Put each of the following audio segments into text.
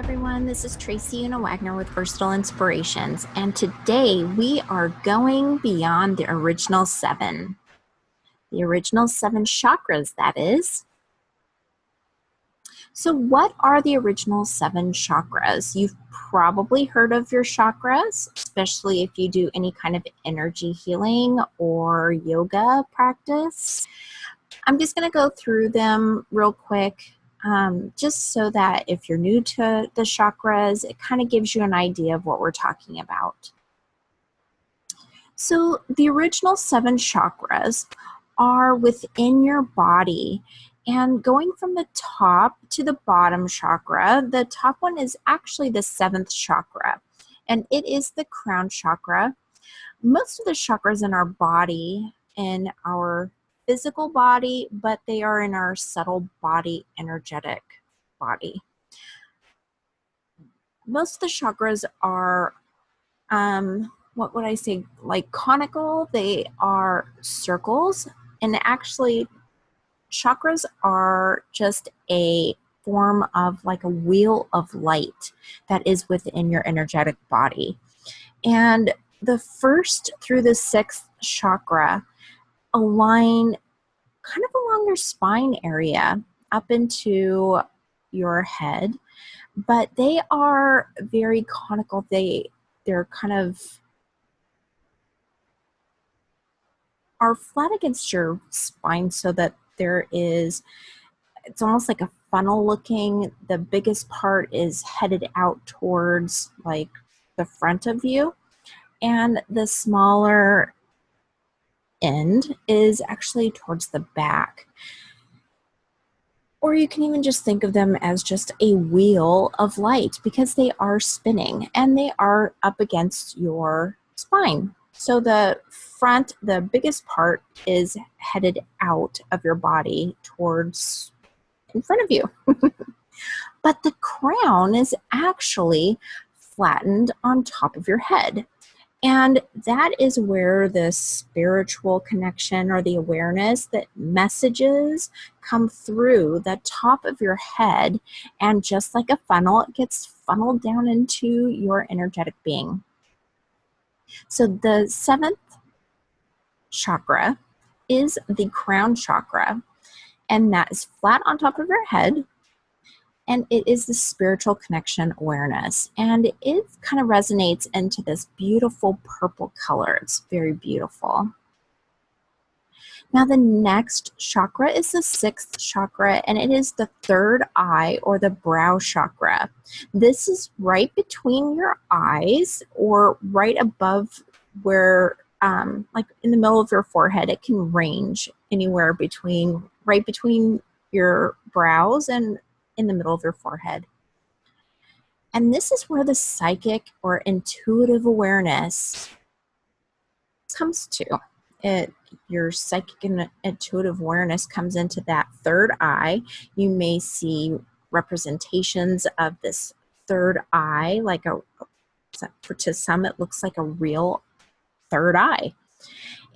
everyone, this is Tracy Wagner with Versatile Inspirations, and today we are going beyond the original seven. The original seven chakras, that is. So what are the original seven chakras? You've probably heard of your chakras, especially if you do any kind of energy healing or yoga practice. I'm just going to go through them real quick. Just so that if you're new to the chakras, it kind of gives you an idea of what we're talking about. So the original seven chakras are within your body, and going from the top to the bottom chakra, the top one is actually the seventh chakra, and it is the crown chakra. Most of the chakras in our body, in our physical body, but they are in our subtle body, energetic body. Most of the chakras are, what would I say, like conical. They are circles, and actually chakras are just a form of like a wheel of light that is within your energetic body. And the first through the sixth chakra align kind of along your spine area up into your head, but they are very conical. They're kind of are flat against your spine so that it's almost like a funnel looking. The biggest part is headed out towards like the front of you, and the smaller end is actually towards the back. Or you can even just think of them as just a wheel of light because they are spinning and they are up against your spine. So the front, the biggest part, is headed out of your body towards in front of you. But the crown is actually flattened on top of your head. And that is where the spiritual connection or the awareness that messages come through the top of your head, and just like a funnel, it gets funneled down into your energetic being. So the seventh chakra is the crown chakra, and that is flat on top of your head. And it is the spiritual connection awareness. And it kind of resonates into this beautiful purple color. It's very beautiful. Now the next chakra is the sixth chakra, and it is the third eye or the brow chakra. This is right between your eyes, or right above where, like in the middle of your forehead. It can range anywhere between, right between your brows and in the middle of your forehead. And this is where the psychic or intuitive awareness comes to. Your psychic and intuitive awareness comes into that third eye. You may see representations of this third eye, to some it looks like a real third eye.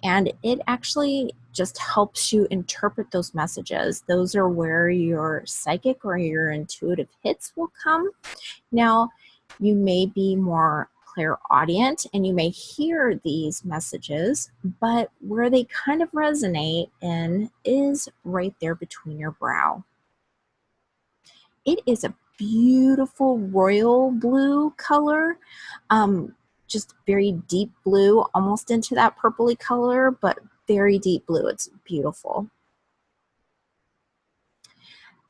And it actually just helps you interpret those messages. Those are where your psychic or your intuitive hits will come. Now, you may be more clairaudient and you may hear these messages, but where they kind of resonate in is right there between your brow. It is a beautiful royal blue color. Just very deep blue, almost into that purpley color, but very deep blue. It's beautiful.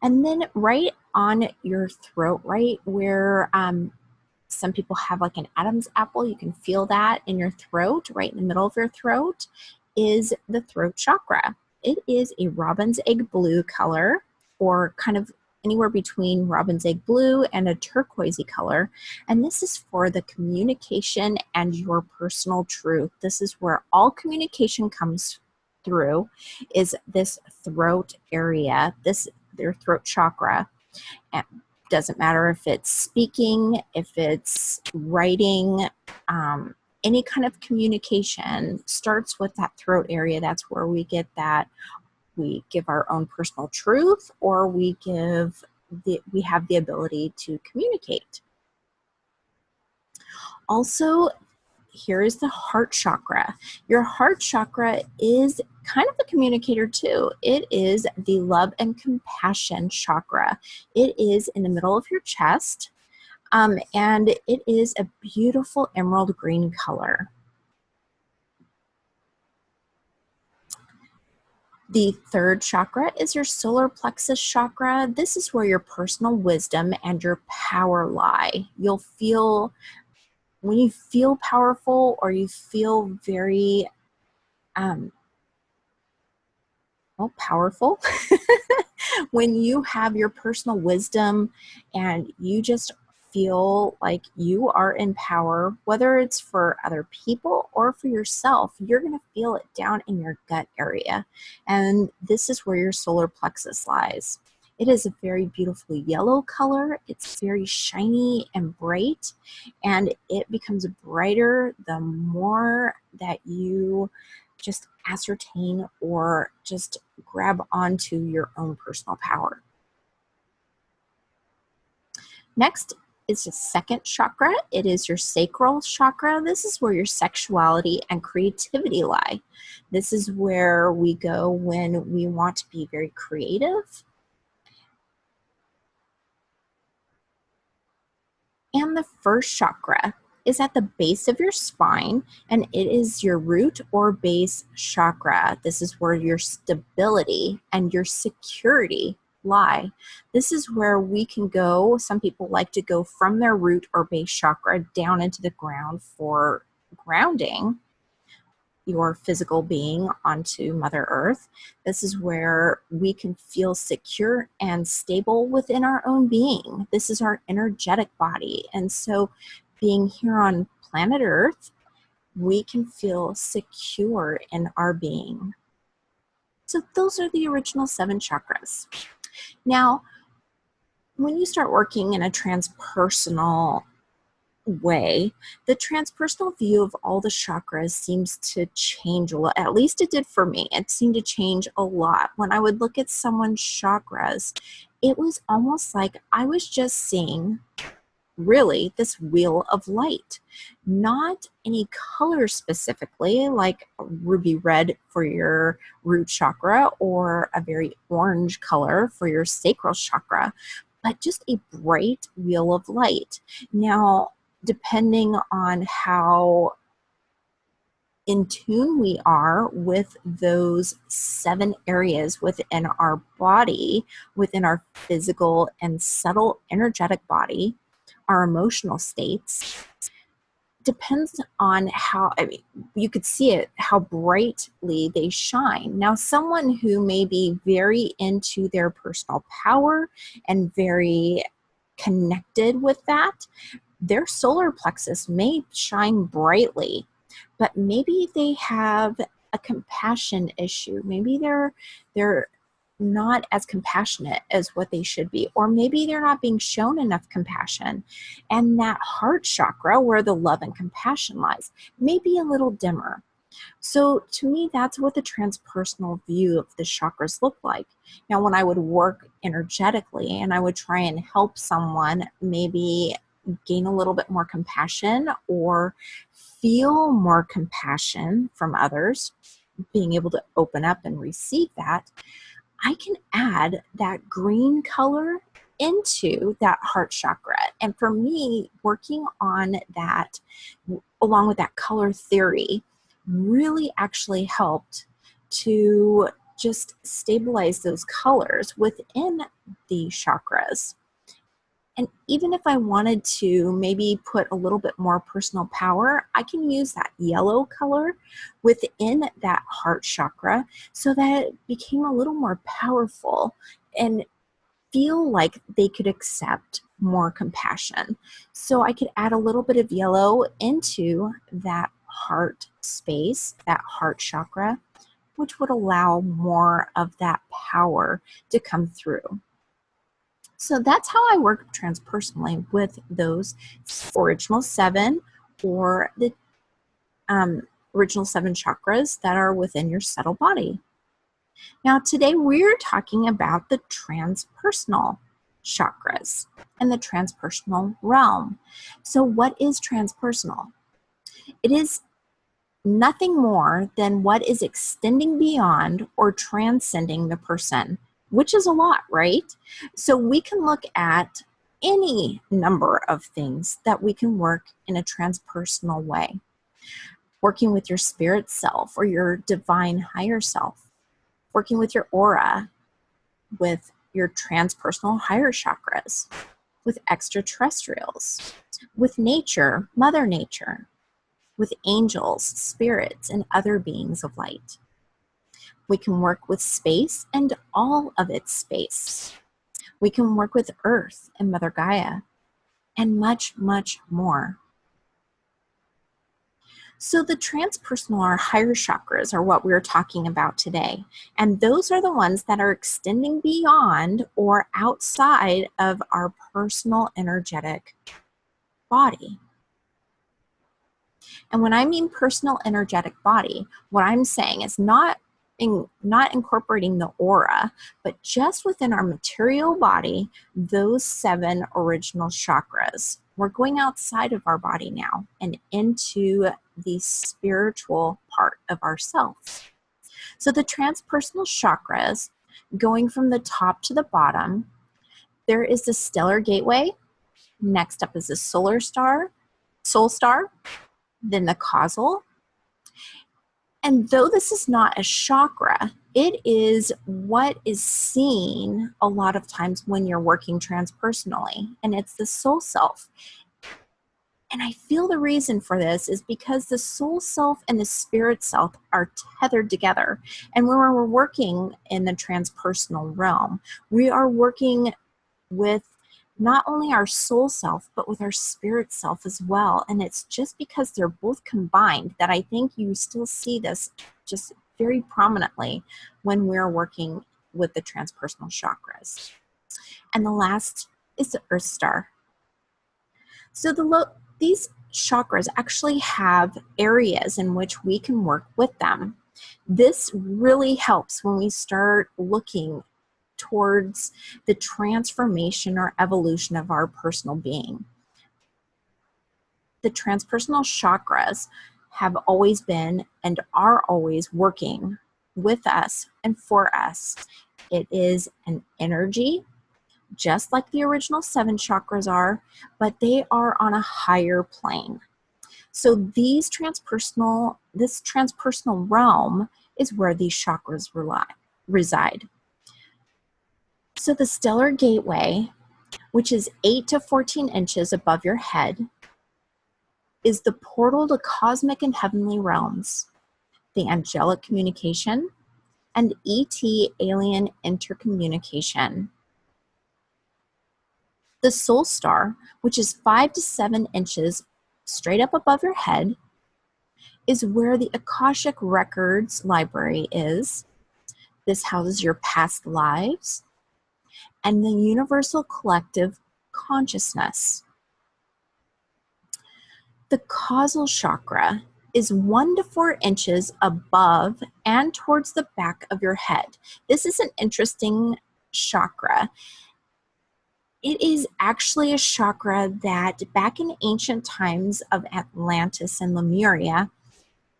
And then right on your throat, right where some people have like an Adam's apple, you can feel that in your throat, right in the middle of your throat, is the throat chakra. It is a robin's egg blue color, or kind of anywhere between robin's egg blue and a turquoisey color. And this is for the communication and your personal truth. This is where all communication comes through, is this throat area, their throat chakra. And it doesn't matter if it's speaking, if it's writing, any kind of communication starts with that throat area. That's where we get that. We give our own personal truth, or we give we have the ability to communicate. Also, here is the heart chakra. Your heart chakra is kind of a communicator too. It is the love and compassion chakra. It is in the middle of your chest, and it is a beautiful emerald green color. The third chakra is your solar plexus chakra. This is where your personal wisdom and your power lie. You'll feel, when you feel powerful or you feel very powerful, when you have your personal wisdom and you just feel like you are in power, whether it's for other people or for yourself, you're going to feel it down in your gut area. And this is where your solar plexus lies. It is a very beautiful yellow color. It's very shiny and bright, and it becomes brighter the more that you just ascertain or just grab onto your own personal power. Next is the second chakra. It is your sacral chakra. This is where your sexuality and creativity lie. This is where we go when we want to be very creative. And the first chakra is at the base of your spine, and it is your root or base chakra. This is where your stability and your security lie. This is where we can go. Some people like to go from their root or base chakra down into the ground for grounding your physical being onto Mother Earth. This is where we can feel secure and stable within our own being. This is our energetic body. And so being here on planet Earth, we can feel secure in our being. So those are the original 7 chakras. Now, when you start working in a transpersonal way, the transpersonal view of all the chakras seems to change a lot. At least it did for me. It seemed to change a lot. When I would look at someone's chakras, it was almost like I was just seeing really this wheel of light, not any color specifically, like ruby red for your root chakra or a very orange color for your sacral chakra, but just a bright wheel of light. Now, depending on how in tune we are with those 7 areas within our body, within our physical and subtle energetic body, our emotional states, depends on how, I mean, you could see it, how brightly they shine. Now, someone who may be very into their personal power and very connected with that, their solar plexus may shine brightly, but maybe they have a compassion issue. Maybe they're not as compassionate as what they should be, or maybe they're not being shown enough compassion. And that heart chakra, where the love and compassion lies, may be a little dimmer. So to me, that's what the transpersonal view of the chakras look like. Now, when I would work energetically and I would try and help someone maybe gain a little bit more compassion or feel more compassion from others, being able to open up and receive that, I can add that green color into that heart chakra. And for me, working on that, along with that color theory, really actually helped to just stabilize those colors within the chakras. And even if I wanted to maybe put a little bit more personal power, I can use that yellow color within that heart chakra so that it became a little more powerful and feel like they could accept more compassion. So I could add a little bit of yellow into that heart space, that heart chakra, which would allow more of that power to come through. So that's how I work transpersonally with those original 7 or the original 7 chakras that are within your subtle body. Now, today we're talking about the transpersonal chakras in the transpersonal realm. So what is transpersonal? It is nothing more than what is extending beyond or transcending the person, which is a lot, right? So we can look at any number of things that we can work in a transpersonal way. Working with your spirit self or your divine higher self, working with your aura, with your transpersonal higher chakras, with extraterrestrials, with nature, Mother Nature, with angels, spirits, and other beings of light. We can work with space and all of its space. We can work with Earth and Mother Gaia, and much, much more. So the transpersonal or higher chakras are what we're talking about today. And those are the ones that are extending beyond or outside of our personal energetic body. And when I mean personal energetic body, what I'm saying is not incorporating the aura, but just within our material body, those 7 original chakras. We're going outside of our body now and into the spiritual part of ourselves. So the transpersonal chakras, going from the top to the bottom, there is the stellar gateway. Next up is the soul star, then the causal. And though this is not a chakra, it is what is seen a lot of times when you're working transpersonally, and it's the soul self. And I feel the reason for this is because the soul self and the spirit self are tethered together. And when we're working in the transpersonal realm, we are working with not only our soul self, but with our spirit self as well. And it's just because they're both combined that I think you still see this just very prominently when we're working with the transpersonal chakras. And the last is the Earth Star. So these chakras actually have areas in which we can work with them. This really helps when we start looking towards the transformation or evolution of our personal being. The transpersonal chakras have always been and are always working with us and for us. It is an energy, just like the original 7 chakras are, but they are on a higher plane. So this transpersonal realm is where these chakras reside. So the stellar gateway, which is 8 to 14 inches above your head, is the portal to cosmic and heavenly realms, the angelic communication, and ET alien intercommunication. The soul star, which is 5 to 7 inches straight up above your head, is where the Akashic Records library is. This houses your past lives and the universal collective consciousness. The causal chakra is 1 to 4 inches above and towards the back of your head. This is an interesting chakra. It is actually a chakra that back in ancient times of Atlantis and Lemuria,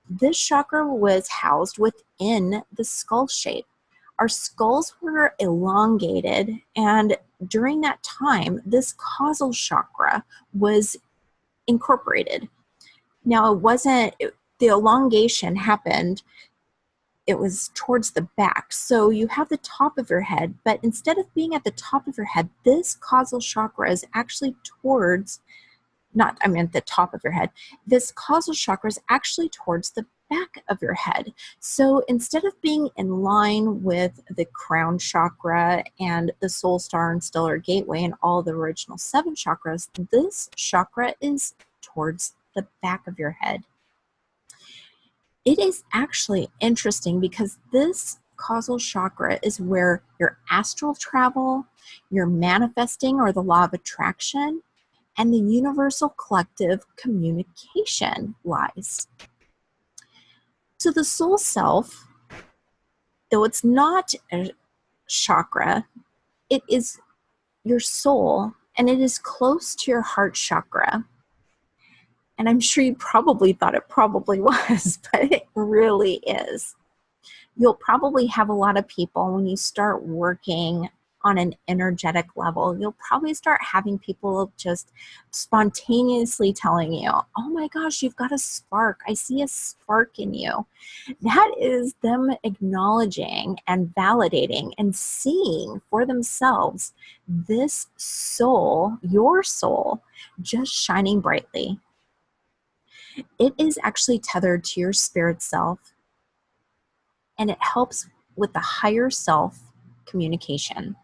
this chakra was housed within the skull shape. Our skulls were elongated, and during that time, this causal chakra was incorporated. Now, the elongation happened, it was towards the back. So you have the top of your head, but instead of being at the top of your head, this causal chakra is actually the top of your head. This causal chakra is actually towards the back of your head. So instead of being in line with the crown chakra and the soul star and stellar gateway and all the original 7 chakras, this chakra is towards the back of your head. It is actually interesting because this causal chakra is where your astral travel, your manifesting or the law of attraction, and the universal collective communication lies. So the soul self, though it's not a chakra, it is your soul, and it is close to your heart chakra. And I'm sure you probably thought it probably was, but it really is. You'll probably have a lot of people when you start working on an energetic level, you'll probably start having people just spontaneously telling you, oh my gosh, you've got a spark. I see a spark in you. That is them acknowledging and validating and seeing for themselves this soul, your soul, just shining brightly. It is actually tethered to your spirit self, and it helps with the higher self communication.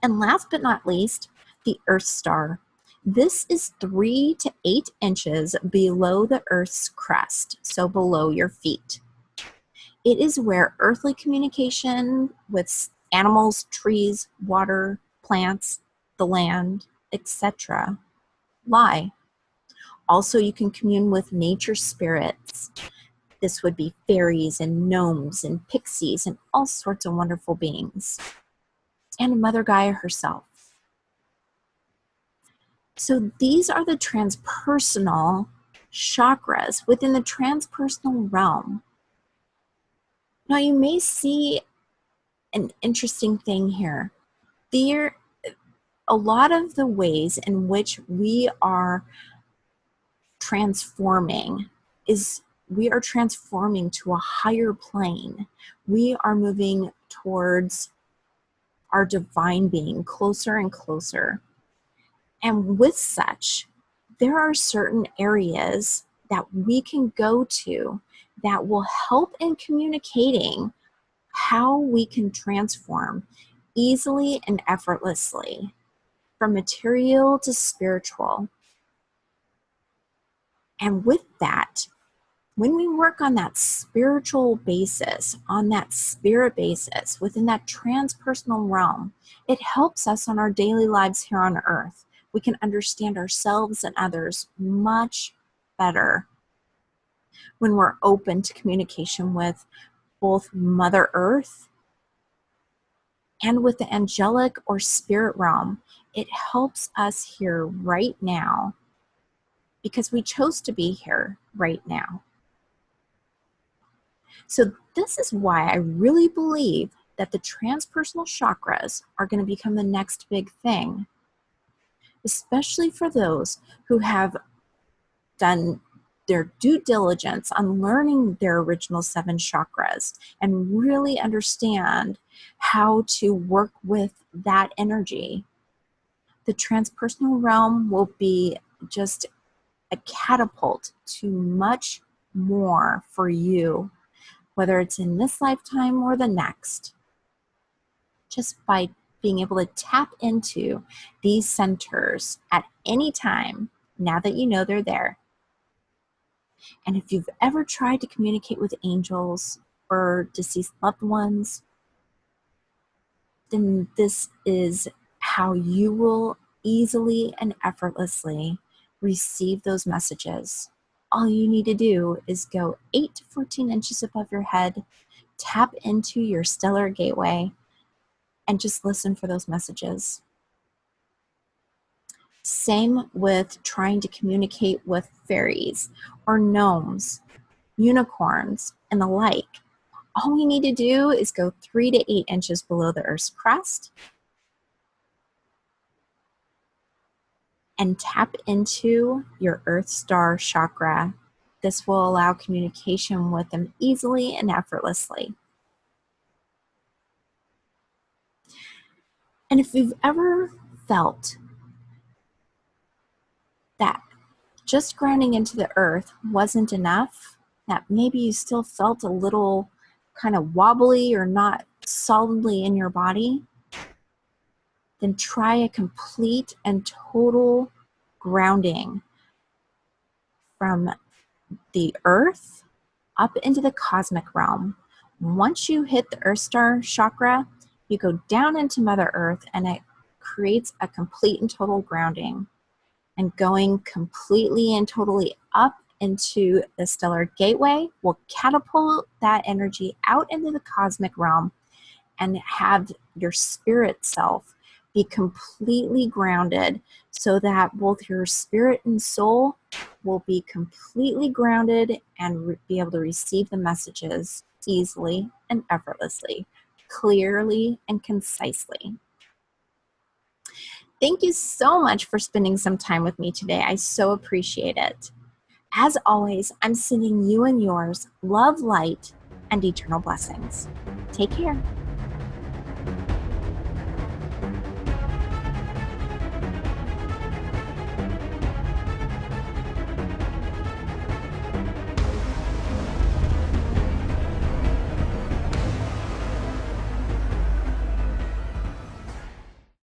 And last but not least, the Earth Star. This is 3 to 8 inches below the Earth's crust, so below your feet. It is where earthly communication with animals, trees, water, plants, the land, etc. lie. Also, you can commune with nature spirits. This would be fairies and gnomes and pixies and all sorts of wonderful beings. And Mother Gaia herself. So these are the transpersonal chakras within the transpersonal realm. Now you may see an interesting thing here. A lot of the ways in which we are transforming is we are transforming to a higher plane. We are moving towards our divine being closer and closer. And with such, there are certain areas that we can go to that will help in communicating how we can transform easily and effortlessly from material to spiritual. And with that, when we work on that spiritual basis, on that spirit basis, within that transpersonal realm, it helps us on our daily lives here on earth. We can understand ourselves and others much better when we're open to communication with both Mother Earth and with the angelic or spirit realm. It helps us here right now because we chose to be here right now. So this is why I really believe that the transpersonal chakras are going to become the next big thing, especially for those who have done their due diligence on learning their original 7 chakras and really understand how to work with that energy. The transpersonal realm will be just a catapult to much more for you, whether it's in this lifetime or the next, just by being able to tap into these centers at any time now that you know they're there. And if you've ever tried to communicate with angels or deceased loved ones, then this is how you will easily and effortlessly receive those messages. All you need to do is go 8 to 14 inches above your head, tap into your stellar gateway, and just listen for those messages. Same with trying to communicate with fairies or gnomes, unicorns, and the like. All we need to do is go 3 to 8 inches below the Earth's crust and tap into your Earth Star chakra. This will allow communication with them easily and effortlessly. And if you've ever felt that just grounding into the earth wasn't enough, that maybe you still felt a little kind of wobbly or not solidly in your body, then try a complete and total grounding from the earth up into the cosmic realm. Once you hit the Earth Star chakra, you go down into Mother Earth and it creates a complete and total grounding. And going completely and totally up into the stellar gateway will catapult that energy out into the cosmic realm and have your spirit self be completely grounded so that both your spirit and soul will be completely grounded and be able to receive the messages easily and effortlessly, clearly and concisely. Thank you so much for spending some time with me today. I so appreciate it. As always, I'm sending you and yours love, light, and eternal blessings. Take care.